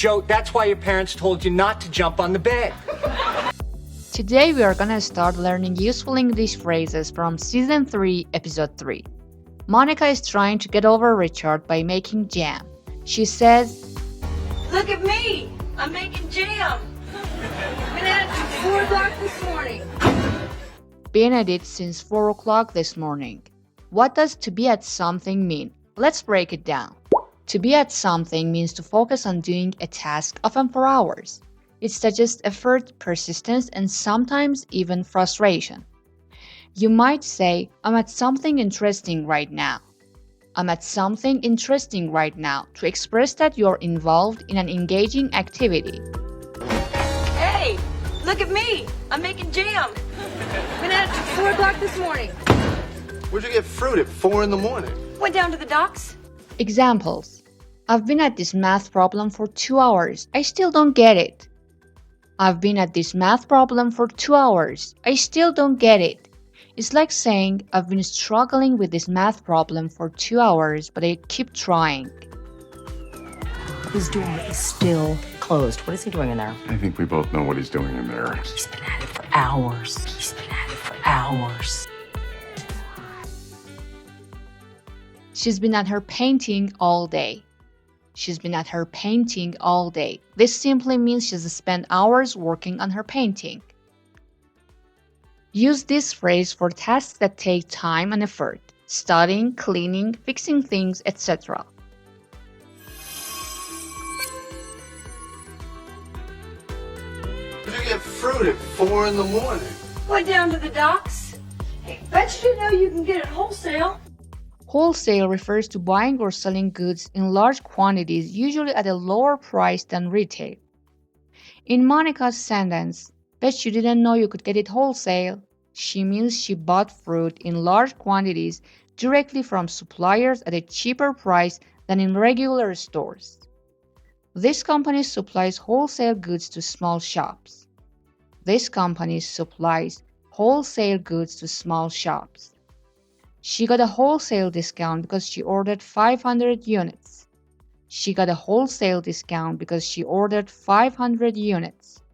Joe, that's why your parents told you not to jump on the bed. Today we are gonna start learning useful English phrases from Season 3, Episode 3. Monica is trying to get over Richard by making jam. She says, "Look at me! I'm making jam! Been at it since 4 o'clock this morning." been at it since 4 o'clock this morning. What does to be at something mean? Let's break it down. To be at something means to focus on doing a task often for hours. It suggests effort, persistence, and sometimes even frustration. You might say, I'm at something interesting right now. I'm at something interesting right now to express that you're involved in an engaging activity. Hey, look at me! I'm making jam! Been at it since 4 o'clock this morning. Where'd you get fruit at 4 in the morning? Went down to the docks. Examples. I've been at this math problem for 2 hours. I still don't get it. I've been at this math problem for 2 hours. I still don't get it. It's like saying, I've been struggling with this math problem for 2 hours, but I keep trying. His door is still closed. What is he doing in there? I think we both know what he's doing in there. He's been at it for hours. He's been at it for hours. She's been at her painting all day. She's been at her painting all day. This simply means she's spent hours working on her painting. Use this phrase for tasks that take time and effort: studying, cleaning, fixing things, etc. Where'd you get fruit at 4 in the morning? Went down to the docks. Hey, bet you know you can get it wholesale. Wholesale refers to buying or selling goods in large quantities, usually at a lower price than retail. In Monica's sentence, bet you didn't know you could get it wholesale, she means she bought fruit in large quantities directly from suppliers at a cheaper price than in regular stores. This company supplies wholesale goods to small shops. This company supplies wholesale goods to small shops. She got a wholesale discount because she ordered 500 units. She got a wholesale discount because she ordered 500 units.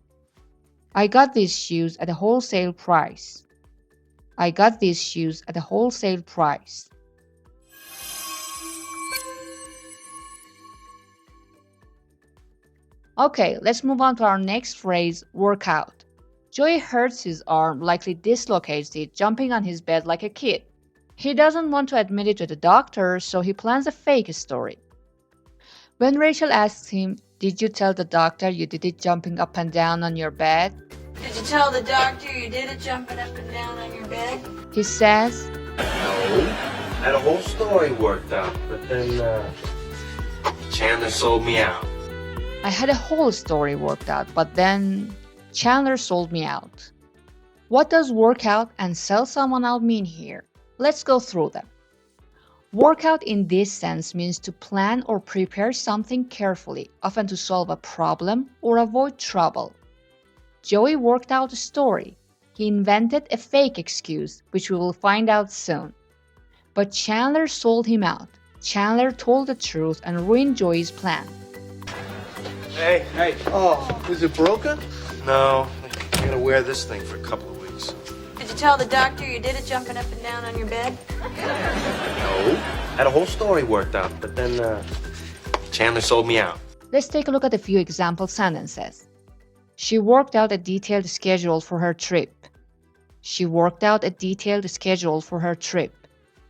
I got these shoes at a wholesale price. I got these shoes at a wholesale price. Okay, let's move on to our next phrase, workout. Joey hurts his arm, likely dislocates it, jumping on his bed like a kid. He doesn't want to admit it to the doctor, so he plans a fake story. When Rachel asks him, "Did you tell the doctor you did it jumping up and down on your bed?" Did you tell the doctor you did it jumping up and down on your bed? He says, No. Had a whole story worked out, but then, Chandler sold me out. I had a whole story worked out, but then Chandler sold me out. What does work out and sell someone out mean here? Let's go through them. Workout in this sense means to plan or prepare something carefully, often to solve a problem or avoid trouble. Joey worked out a story. He invented a fake excuse, which we will find out soon. But Chandler sold him out. Chandler told the truth and ruined Joey's plan. Hey. Oh, is it broken? No. I'm gonna wear this thing for a couple of weeks. Did you tell the doctor you did it jumping up and down on your bed? No. Had a whole story worked out, but then, Chandler sold me out. Let's take a look at a few example sentences. She worked out a detailed schedule for her trip. She worked out a detailed schedule for her trip.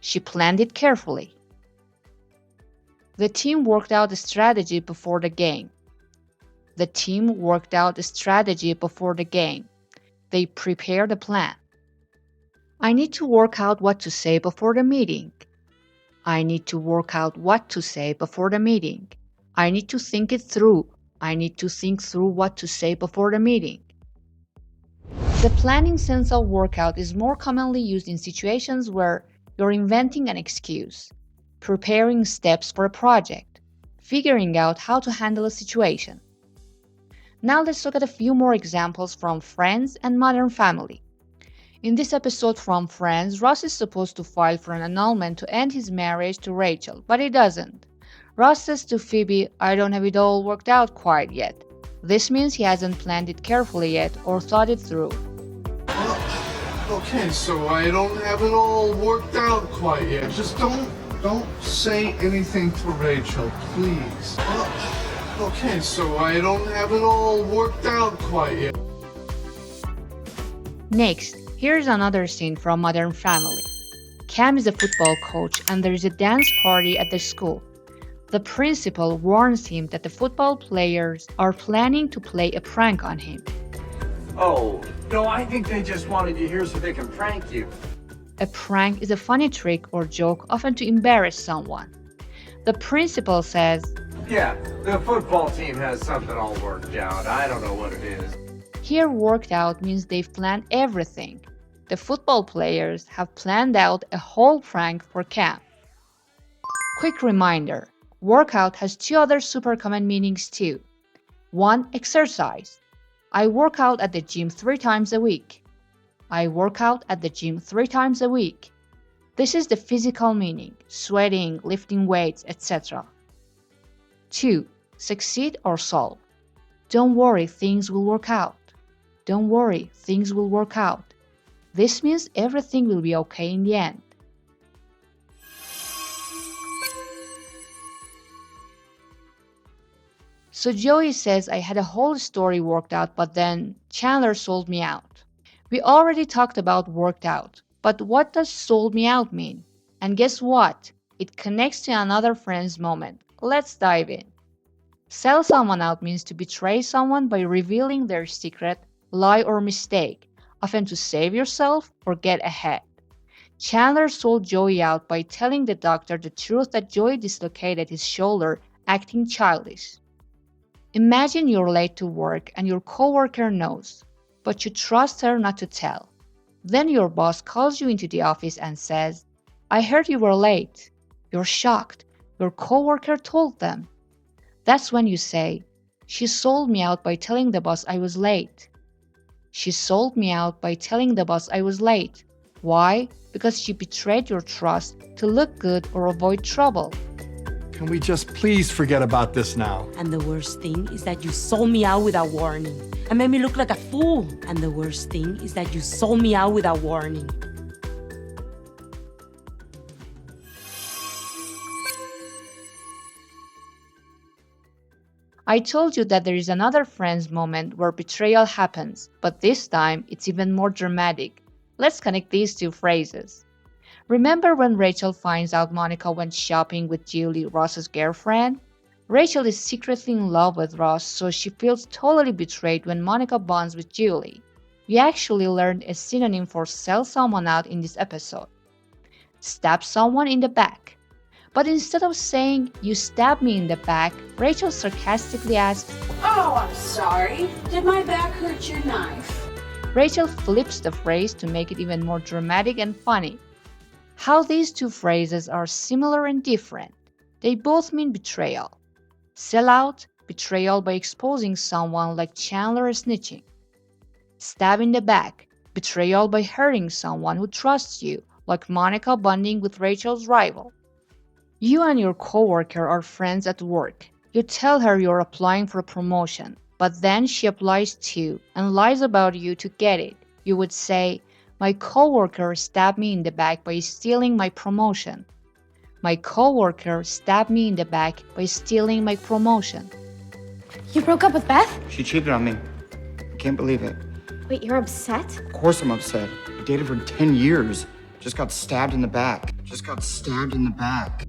She planned it carefully. The team worked out a strategy before the game. The team worked out a strategy before the game. They prepared a plan. I need to work out what to say before the meeting. I need to work out what to say before the meeting. I need to think it through. I need to think through what to say before the meeting. The planning sense of workout is more commonly used in situations where you're inventing an excuse, preparing steps for a project, figuring out how to handle a situation. Now let's look at a few more examples from Friends and Modern Family. In this episode from Friends, Ross is supposed to file for an annulment to end his marriage to Rachel, but he doesn't. Ross says to Phoebe, I don't have it all worked out quite yet. This means he hasn't planned it carefully yet or thought it through. Okay, so I don't have it all worked out quite yet. Just don't say anything to Rachel, please. Okay, so I don't have it all worked out quite yet. Next, here's another scene from Modern Family. Cam is a football coach and there is a dance party at the school. The principal warns him that the football players are planning to play a prank on him. Oh, no, I think they just wanted you here so they can prank you. A prank is a funny trick or joke often to embarrass someone. The principal says, Yeah, the football team has something all worked out. I don't know what it is. here worked out means they've planned everything. The football players have planned out a whole prank for Cam. Quick reminder, workout has two other super common meanings too. One, exercise. I work out at the gym 3 times a week. I work out at the gym 3 times a week. This is the physical meaning, sweating, lifting weights, etc. 2. Succeed or solve. Don't worry, things will work out. Don't worry, things will work out. This means everything will be okay in the end. So Joey says, I had a whole story worked out, but then Chandler sold me out. We already talked about worked out, but what does sold me out mean? And guess what? It connects to another Friends moment. Let's dive in. Sell someone out means to betray someone by revealing their secret, lie, or mistake, often to save yourself or get ahead. Chandler sold Joey out by telling the doctor the truth that Joey dislocated his shoulder, acting childish. Imagine you're late to work and your coworker knows, but you trust her not to tell. Then your boss calls you into the office and says, I heard you were late. You're shocked. Your coworker told them. That's when you say, she sold me out by telling the boss I was late. She sold me out by telling the boss I was late. Why? Because she betrayed your trust to look good or avoid trouble. Can we just please forget about this now? And the worst thing is that you sold me out without warning and made me look like a fool. And the worst thing is that you sold me out without warning. I told you that there is another Friends moment where betrayal happens, but this time it's even more dramatic. Let's connect these two phrases. Remember when Rachel finds out Monica went shopping with Julie, Ross's girlfriend? Rachel is secretly in love with Ross, so she feels totally betrayed when Monica bonds with Julie. We actually learned a synonym for sell someone out in this episode. Stab someone in the back. But instead of saying, you stabbed me in the back, Rachel sarcastically asks, Oh, I'm sorry. Did my back hurt your knife? Rachel flips the phrase to make it even more dramatic and funny. How these two phrases are similar and different. They both mean betrayal. Sell out, betrayal by exposing someone like Chandler snitching. Stab in the back, betrayal by hurting someone who trusts you, like Monica bonding with Rachel's rival. You and your coworker are friends at work. You tell her you're applying for a promotion, but then she applies too and lies about you to get it. You would say, my coworker stabbed me in the back by stealing my promotion. My coworker stabbed me in the back by stealing my promotion. You broke up with Beth? She cheated on me. I can't believe it. Wait, you're upset? Of course I'm upset. I dated for 10 years. Just got stabbed in the back. Just got stabbed in the back.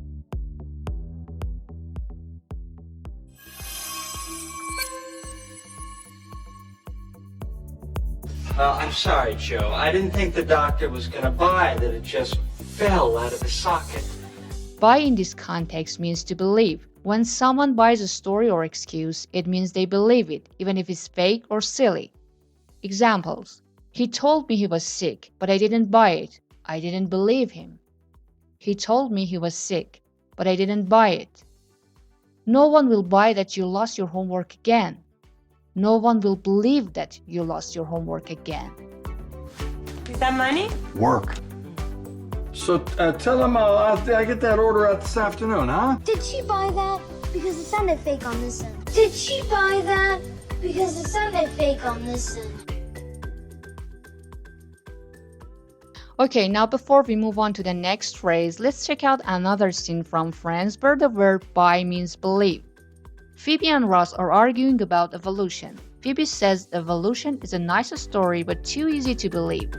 I'm sorry, Joe. I didn't think the doctor was gonna buy that it just fell out of the socket. Buy in this context means to believe. When someone buys a story or excuse, it means they believe it, even if it's fake or silly. Examples. He told me he was sick, but I didn't buy it. I didn't believe him. He told me he was sick, but I didn't buy it. No one will buy that you lost your homework again. No one will believe that you lost your homework again. Is that money? Work. So tell him I get that order out this afternoon, huh? Did she buy that? Because it sounded fake on this end. Did she buy that? Because it sounded fake on this end. Okay, now before we move on to the next phrase, let's check out another scene from Friends where the verb buy means believe. Phoebe and Ross are arguing about evolution. Phoebe says evolution is a nice story but too easy to believe.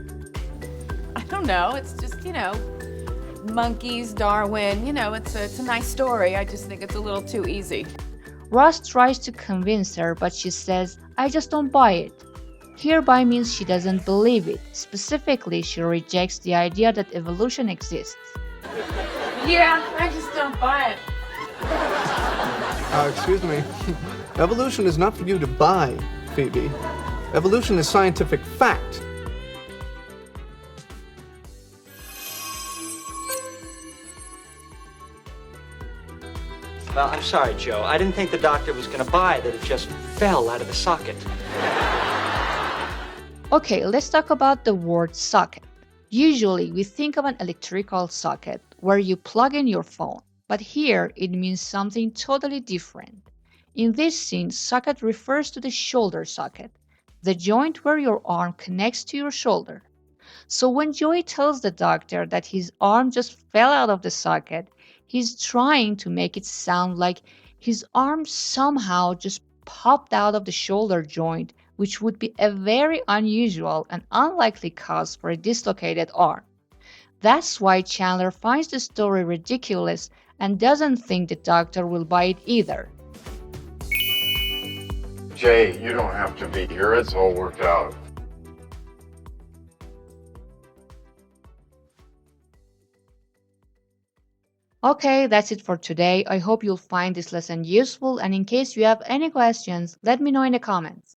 I don't know. It's just, monkeys, Darwin. It's a nice story. I just think it's a little too easy. Ross tries to convince her, but she says, I just don't buy it. Here buy means she doesn't believe it. Specifically, she rejects the idea that evolution exists. Yeah, I just don't buy it. Excuse me. Evolution is not for you to buy, Phoebe. Evolution is scientific fact. Well, I'm sorry, Joe. I didn't think the doctor was going to buy that it just fell out of the socket. Okay, let's talk about the word socket. Usually, we think of an electrical socket where you plug in your phone, but here it means something totally different. In this scene, socket refers to the shoulder socket, the joint where your arm connects to your shoulder. So when Joey tells the doctor that his arm just fell out of the socket, he's trying to make it sound like his arm somehow just popped out of the shoulder joint, which would be a very unusual and unlikely cause for a dislocated arm. That's why Chandler finds the story ridiculous and doesn't think the doctor will buy it either. Jay, you don't have to be here. It's all worked out. Okay, that's it for today. I hope you'll find this lesson useful, and in case you have any questions, let me know in the comments.